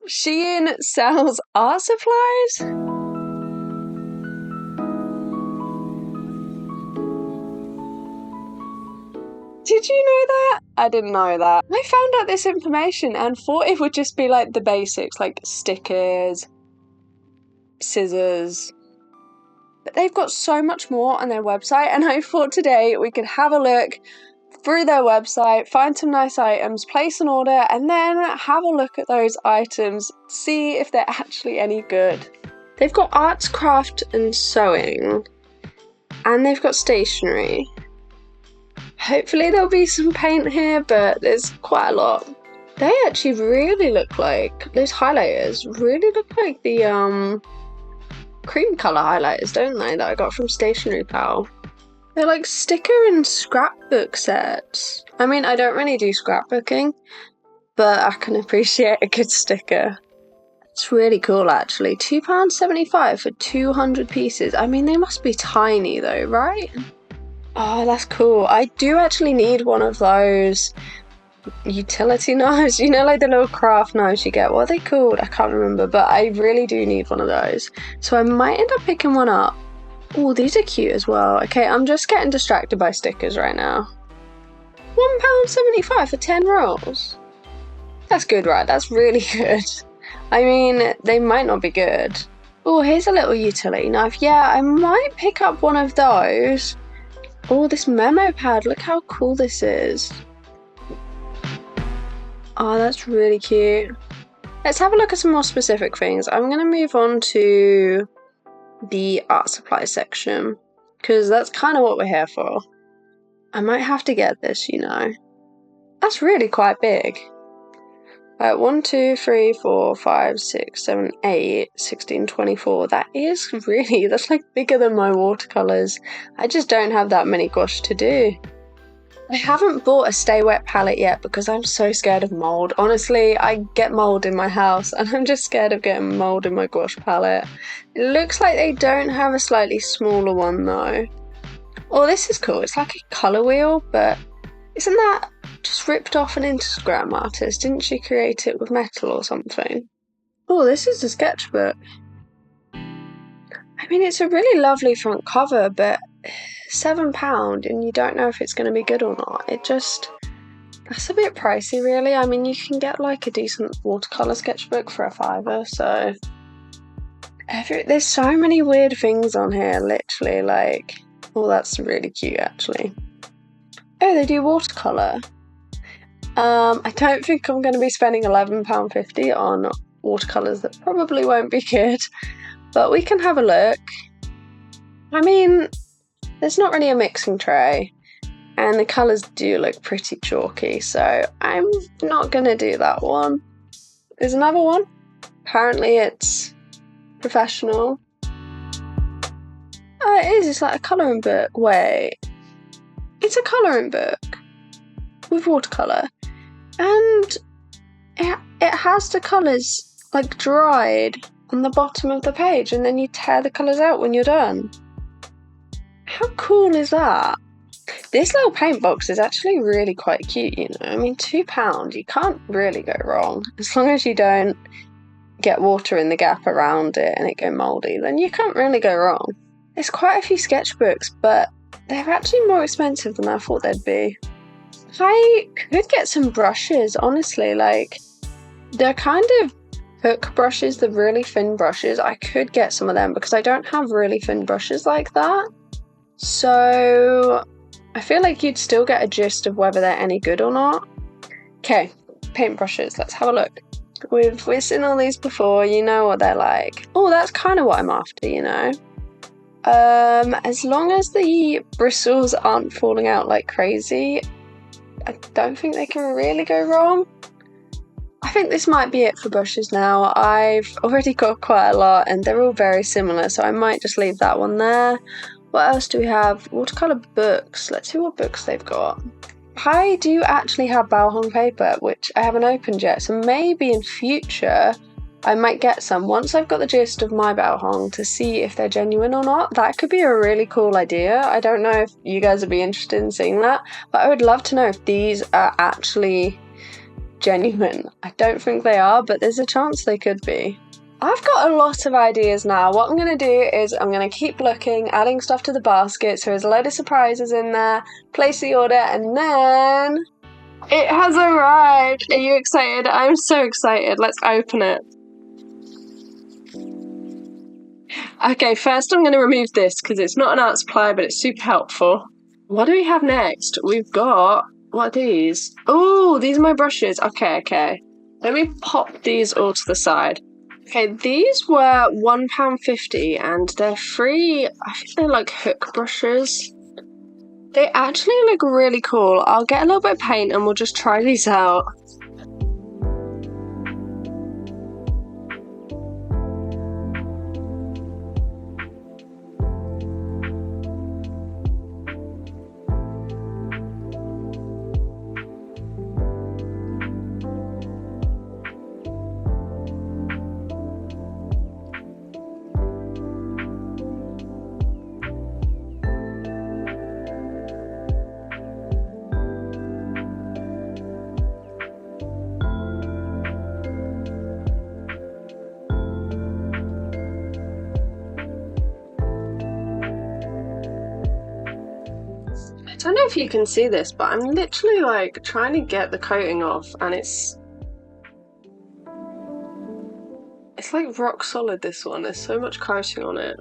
SHEIN sells art supplies? Did you know that? I didn't know that. I found out this information and thought it would just be like the basics, like stickers, scissors. But they've got so much more on their website, and I thought today we could have a look through their website, find some nice items, place an order, and then have a look at those items, see if they're actually any good. They've got arts, craft, and sewing, and they've got stationery. Hopefully there'll be some paint here, but there's quite a lot. They actually really look like, those highlighters really look like the cream colour highlighters, don't they, that I got from Stationery Pal. They're like sticker and scrapbook sets. I mean, I don't really do scrapbooking, but I can appreciate a good sticker. It's really cool actually. £2.75 for 200 pieces. I mean, they must be tiny though, right? Oh, that's cool. I do actually need one of those utility knives, you know, like the little craft knives you get. What are they called? I can't remember, but I really do need one of those. So I might end up picking one up. Oh, these are cute as well. Okay, I'm just getting distracted by stickers right now. £1.75 for 10 rolls. That's good, right? That's really good. I mean, they might not be good. Oh, here's a little utility knife. Yeah, I might pick up one of those. Oh, this memo pad, look how cool this is. Oh, that's really cute. Let's have a look at some more specific things. I'm going to move on to the art supply section, because that's kind of what we're here for. I might have to get this, you know. That's really quite big. 1, 2, 3, 4, 5, 6, 7, 8, 16, 24. That is really, that's like bigger than my watercolours. I just don't have that many gouache to do. I haven't bought a stay wet palette yet because I'm so scared of mould. Honestly, I get mould in my house and I'm just scared of getting mould in my gouache palette. It looks like they don't have a slightly smaller one though. Oh, this is cool. It's like a colour wheel, but isn't that just ripped off an Instagram artist? Didn't she create it with metal or something? Oh, this is a sketchbook. I mean, it's a really lovely front cover, but £7 and you don't know if it's going to be good or not. That's a bit pricey really. I mean, you can get like a decent watercolour sketchbook for a £5, so there's so many weird things on here, literally, like, oh, that's really cute actually. Oh, they do watercolour. I don't think I'm going to be spending £11.50 on watercolours that probably won't be good, but we can have a look. I mean, there's not really a mixing tray, and the colours do look pretty chalky, so I'm not going to do that one. There's another one. Apparently it's professional. Oh, it is. It's like a colouring book. Wait. It's a colouring book with watercolour, and it has the colours like dried on the bottom of the page, and then you tear the colours out when you're done. How cool is that? This little paint box is actually really quite cute, you know. I mean, £2, you can't really go wrong. As long as you don't get water in the gap around it and it go mouldy, then you can't really go wrong. There's quite a few sketchbooks, but they're actually more expensive than I thought they'd be. I could get some brushes, honestly, like, they're kind of hook brushes, the really thin brushes. I could get some of them because I don't have really thin brushes like that. So I feel like you'd still get a gist of whether they're any good or not. Okay, paintbrushes, let's have a look. We've seen all these before, you know what they're like. Oh, that's kind of what I'm after, you know. As long as the bristles aren't falling out like crazy, I don't think they can really go wrong. I think this might be it for brushes now. I've already got quite a lot and they're all very similar, so I might just leave that one there. What else do we have? Watercolour books. Let's see what books they've got. I do actually have Balhong paper, which I haven't opened yet, so maybe in future I might get some once I've got the gist of my Balhong to see if they're genuine or not. That could be a really cool idea. I don't know if you guys would be interested in seeing that, but I would love to know if these are actually genuine. I don't think they are, but there's a chance they could be. I've got a lot of ideas now. What I'm going to do is I'm going to keep looking, adding stuff to the basket so there's a load of surprises in there, place the order, and then it has arrived! Are you excited? I'm so excited. Let's open it. Okay, first I'm going to remove this because it's not an art supply, but it's super helpful. What do we have next? We've got... what are these? Oh, these are my brushes. Okay. Let me pop these all to the side. Okay, these were £1.50 and they're free. I think they're like hook brushes. They actually look really cool. I'll get a little bit of paint and we'll just try these out. I don't know if you can see this, but I'm literally like trying to get the coating off and it's like rock solid, this one. There's so much coating on it.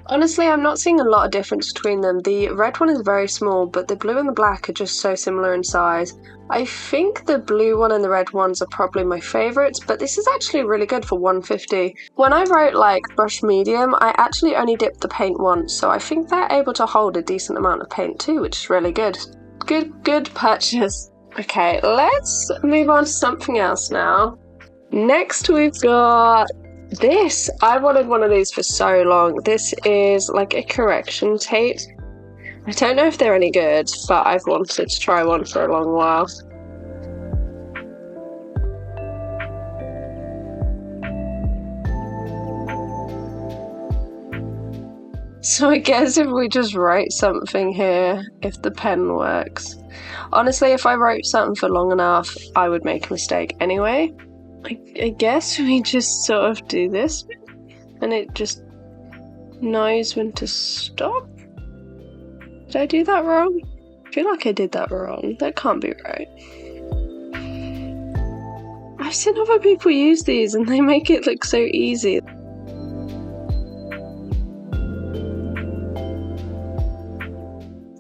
Honestly, I'm not seeing a lot of difference between them. The red one is very small, but the blue and the black are just so similar in size. I think the blue one and the red ones are probably my favourites, but this is actually really good for £1.50. When I wrote like brush medium, I actually only dipped the paint once, so I think they're able to hold a decent amount of paint too, which is really good. Good purchase. Okay, let's move on to something else now. Next we've got this. I wanted one of these for so long. This is like a correction tape. I don't know if they're any good, but I've wanted to try one for a long while. So I guess if we just write something here, if the pen works. Honestly, if I wrote something for long enough, I would make a mistake anyway. I guess we just sort of do this, and it just knows when to stop. Did I do that wrong? I feel like I did that wrong. That can't be right. I've seen other people use these and they make it look so easy.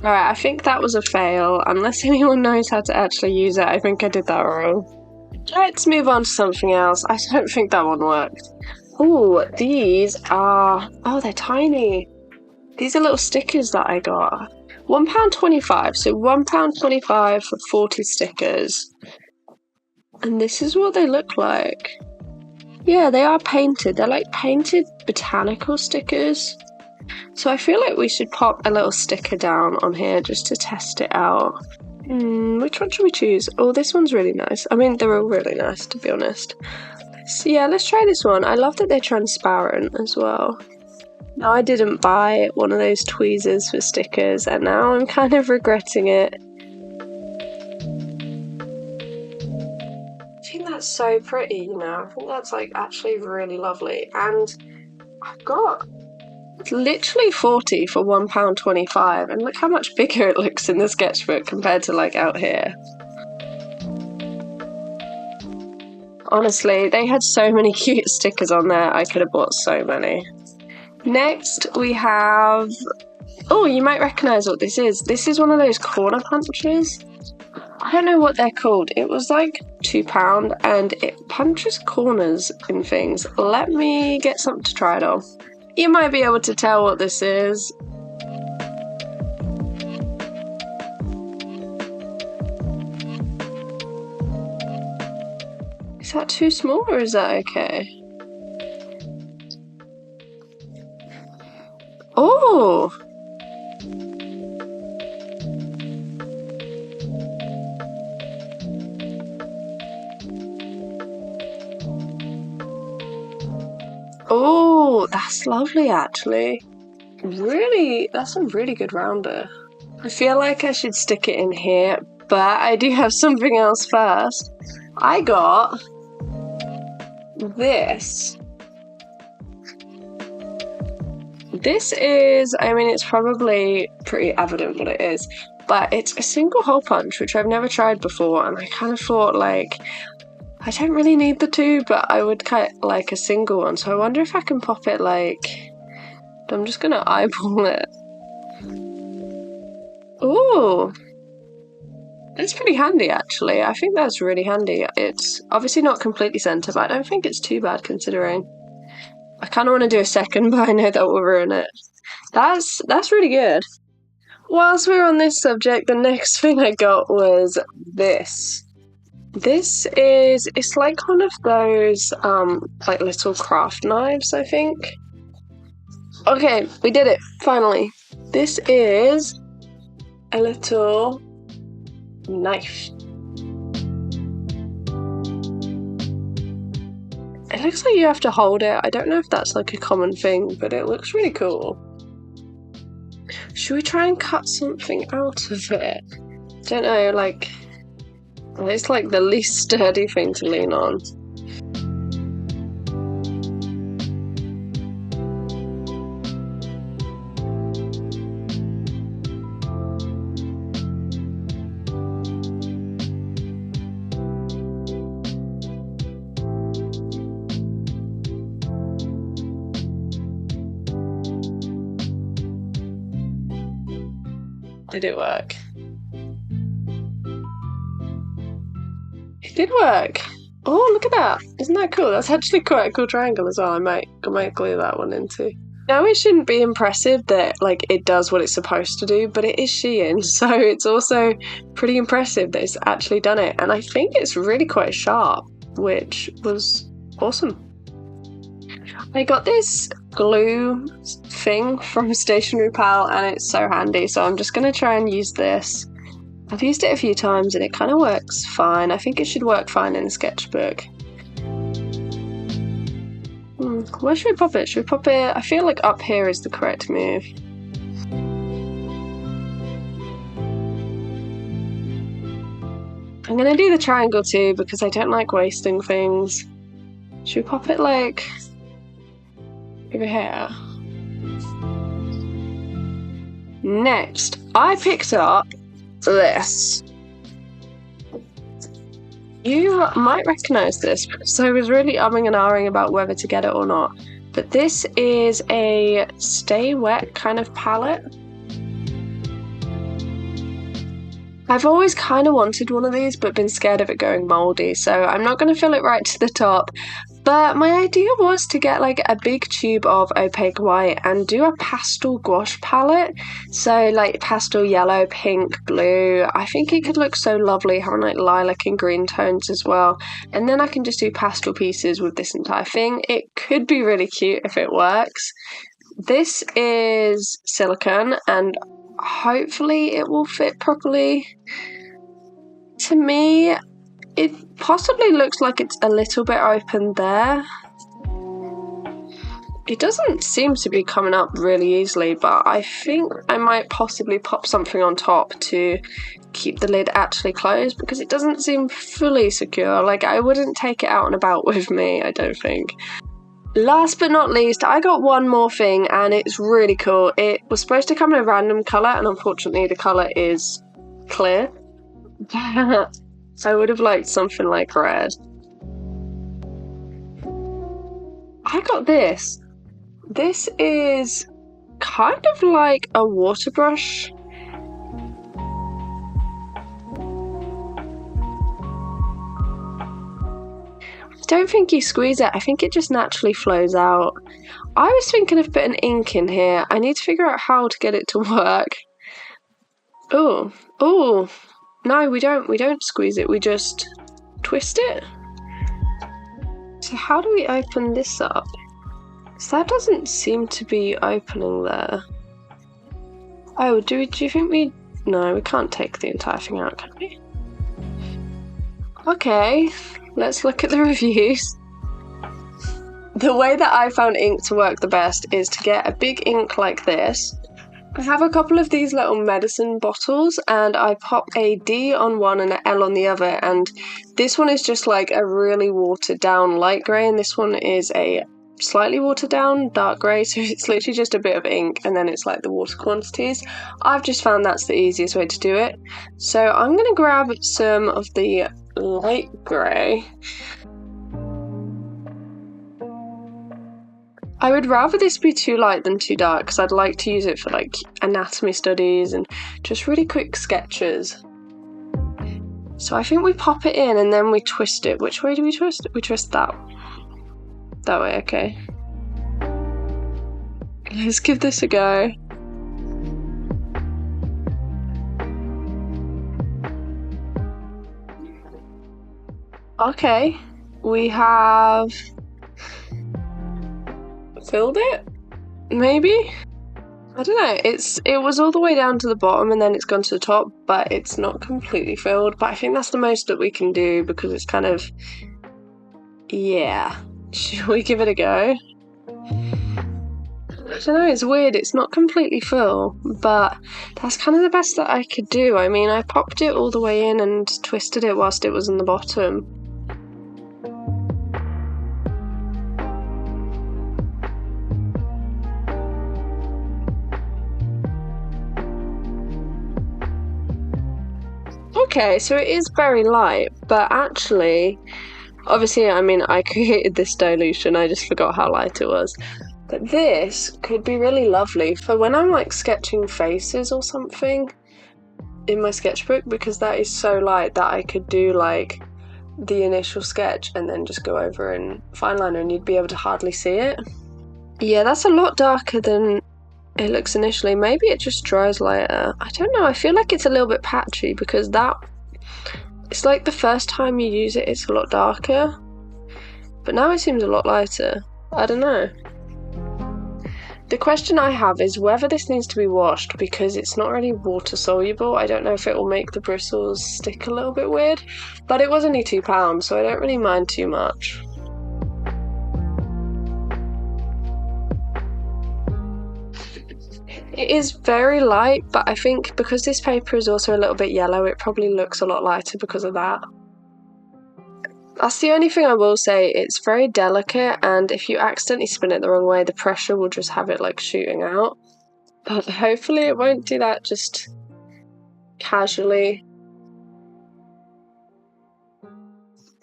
Alright, I think that was a fail. Unless anyone knows how to actually use it, I think I did that wrong. Let's move on to something else. I don't think that one worked. Oh, these are... oh, they're tiny. These are little stickers that I got. £1.25, so £1.25 for 40 stickers. And this is what they look like. Yeah, they are painted. They're like painted botanical stickers. So I feel like we should pop a little sticker down on here just to test it out. Which one should we choose? Oh, this one's really nice. I mean, they're all really nice, to be honest. So yeah, let's try this one. I love that they're transparent as well. Now, I didn't buy one of those tweezers for stickers, and now I'm kind of regretting it. I think that's so pretty, you know. I think that's like actually really lovely. And I've got literally 40 for £1.25, and look how much bigger it looks in the sketchbook compared to like out here. Honestly, they had so many cute stickers on there. I could have bought so many. Next we have, oh, you might recognise what this is. This is one of those corner punches. I don't know what they're called. It was like £2 and it punches corners in things. Let me get something to try it on. You might be able to tell what this is. Is that too small or is that okay? Oh! Oh, that's lovely actually. Really, that's a really good rounder. I feel like I should stick it in here, but I do have something else first. I got this. This is, I mean, it's probably pretty evident what it is, but it's a single hole punch, which I've never tried before, and I kind of thought, like, I don't really need the two, but I would kind of like a single one, so I wonder if I can pop it, like, I'm just gonna eyeball it. Ooh! It's pretty handy, actually. I think that's really handy. It's obviously not completely centre, but I don't think it's too bad considering. I kind of want to do a second, but I know that will ruin it. That's really good. Whilst we're on this subject, the next thing I got was this. This is, it's like one of those, like little craft knives, I think. Okay, we did it, finally. This is a little knife. It looks like you have to hold it. I don't know if that's like a common thing, but it looks really cool. Should we try and cut something out of it? Don't know, like, it's like the least sturdy thing to lean on. Did it work? It did work! Oh, look at that! Isn't that cool? That's actually quite a cool triangle as well. I might glue that one into. Now, it shouldn't be impressive that, like, it does what it's supposed to do, but it is SHEIN, so it's also pretty impressive that it's actually done it. And I think it's really quite sharp, which was awesome. I got this glue thing from Stationery Pal and it's so handy, so I'm just going to try and use this. I've used it a few times and it kind of works fine. I think it should work fine in a sketchbook. Where should we pop it? Should we pop it? I feel like up here is the correct move. I'm going to do the triangle too because I don't like wasting things. Should we pop it like over here? Next, I picked up this. You might recognise this because I was really umming and ahhing about whether to get it or not. But this is a stay wet kind of palette. I've always kind of wanted one of these but been scared of it going mouldy, so I'm not going to fill it right to the top. But my idea was to get like a big tube of opaque white and do a pastel gouache palette. So like pastel yellow, pink, blue. I think it could look so lovely having like lilac and green tones as well. And then I can just do pastel pieces with this entire thing. It could be really cute if it works. This is silicone and hopefully it will fit properly. To me, it possibly looks like it's a little bit open there. It doesn't seem to be coming up really easily, but I think I might possibly pop something on top to keep the lid actually closed because it doesn't seem fully secure. Like, I wouldn't take it out and about with me, I don't think. Last but not least, I got one more thing and it's really cool. It was supposed to come in a random colour and unfortunately the colour is clear. I would have liked something like red. I got this. This is kind of like a water brush. I don't think you squeeze it, I think it just naturally flows out. I was thinking of putting ink in here. I need to figure out how to get it to work. Oh, oh. No, we don't squeeze it, we just twist it. So how do we open this up? Because that doesn't seem to be opening there. Oh, do you think we... No, we can't take the entire thing out, can we? Okay, let's look at the reviews. The way that I found ink to work the best is to get a big ink like this. I have a couple of these little medicine bottles and I pop a D on one and an L on the other, and this one is just like a really watered down light grey and this one is a slightly watered down dark grey, so it's literally just a bit of ink and then it's like the water quantities. I've just found that's the easiest way to do it. So I'm going to grab some of the light grey. I would rather this be too light than too dark because I'd like to use it for like anatomy studies and just really quick sketches. So I think we pop it in and then we twist it. Which way do we twist it? We twist that way, okay. Let's give this a go. Okay, we have filled it, maybe? I don't know, it was all the way down to the bottom and then it's gone to the top, but it's not completely filled, but I think that's the most that we can do because it's kind of, yeah. Should we give it a go? I don't know, it's weird, it's not completely full, but that's kind of the best that I could do. I mean, I popped it all the way in and twisted it whilst it was in the bottom. Okay, so it is very light, but actually, obviously, I mean, I created this dilution, I just forgot how light it was. But this could be really lovely for when I'm like sketching faces or something in my sketchbook, because that is so light that I could do like the initial sketch and then just go over in fineliner and you'd be able to hardly see it. Yeah, that's a lot darker than it looks initially. Maybe it just dries lighter. I don't know, I feel like it's a little bit patchy because it's like the first time you use it, it's a lot darker. But now it seems a lot lighter. I don't know. The question I have is whether this needs to be washed because it's not really water soluble. I don't know if it will make the bristles stick a little bit weird, but it was only £2, so I don't really mind too much. It is very light, but I think because this paper is also a little bit yellow, it probably looks a lot lighter because of that. That's the only thing I will say, it's very delicate, and if you accidentally spin it the wrong way, the pressure will just have it like shooting out. But hopefully it won't do that just casually.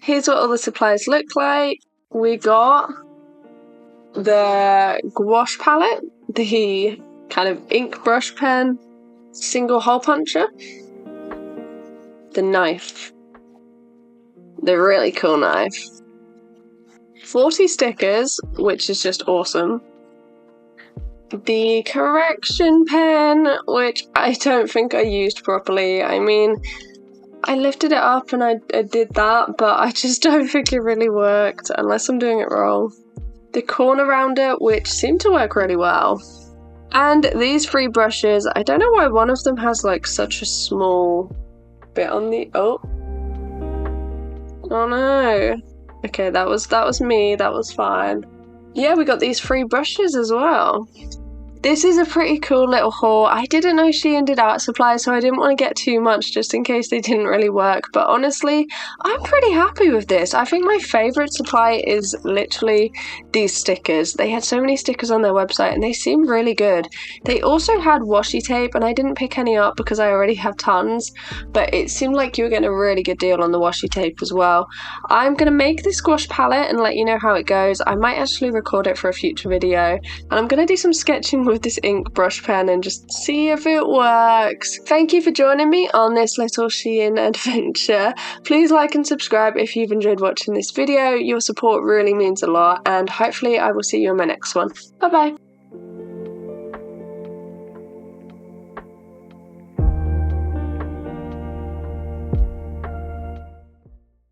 Here's what all the supplies look like. We got the gouache palette, the kind of ink brush pen, single hole puncher, the knife, the really cool knife, 40 stickers, which is just awesome, the correction pen, which I don't think I used properly. I mean, I lifted it up and I did that, but I just don't think it really worked unless I'm doing it wrong. The corner rounder, which seemed to work really well. And these 3 brushes, I don't know why one of them has like such a small bit on the, oh no. Okay, that was me, that was fine. Yeah, we got these 3 brushes as well. This is a pretty cool little haul. I didn't know SHEIN did art supplies, so I didn't want to get too much just in case they didn't really work. But honestly, I'm pretty happy with this. I think my favourite supply is literally these stickers. They had so many stickers on their website and they seem really good. They also had washi tape, and I didn't pick any up because I already have tons, but it seemed like you were getting a really good deal on the washi tape as well. I'm going to make this gouache palette and let you know how it goes. I might actually record it for a future video, and I'm going to do some sketching with this ink brush pen and just see if it works. Thank you for joining me on this little SHEIN adventure. Please like and subscribe if you've enjoyed watching this video. Your support really means a lot, and hopefully I will see you in my next one. Bye bye.